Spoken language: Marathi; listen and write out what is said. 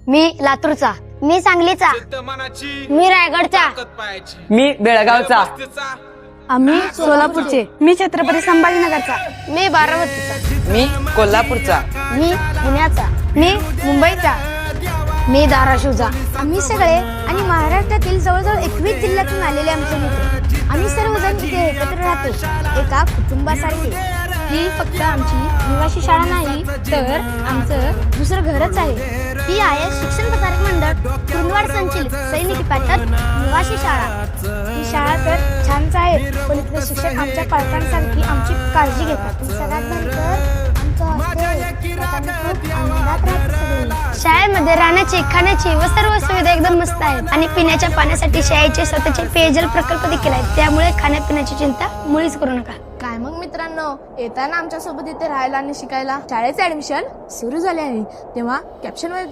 मी लातूरचा. मी सांगलीचा. मी रायगडचा. मी बेळगावचा. आम्ही सोलापूरचे. मी छत्रपती संभाजीनगरचा. मी बारामतीचा. मी कोल्हापूरचा. मी पुण्याचा. मी मुंबईचा. मी धाराशिवचा. आम्ही सगळे आणि महाराष्ट्रातील जवळजवळ 21 जिल्ह्यातून आलेले आमचे मित्र. आम्ही सर्वजण इथे एकत्र राहतो एका कुटुंबासारखे. ही फक्त आमची निवासी शाळा नाही तर आमचं दुसरं घरच आहे. ही आहे शिक्षण प्रसारक मंडळ कुरुंदवाड संचलित सैनिकी पाटण निवासी शाळा. ही शाळा तर छानच आहे पण इथले शिक्षक आमच्या पालकांसारखी आमची काळजी घेतात. सगळ्यात भारी तर शाळेमध्ये राहण्याची खाण्याची व सर्व सुविधा एकदम मस्त आहेत आणि पिण्याच्या पाण्यासाठी शाळेचे स्वतःचे पेयजल प्रकल्प देखील आहेत. त्यामुळे खाण्यापिण्याची चिंता मुळीच करू नका. काय मग मित्रांनो, येताना आमच्या सोबत इथे राहायला आणि शिकायला शाळेचे ऍडमिशन सुरू झाले आहे तेव्हा कॅप्शन मध्ये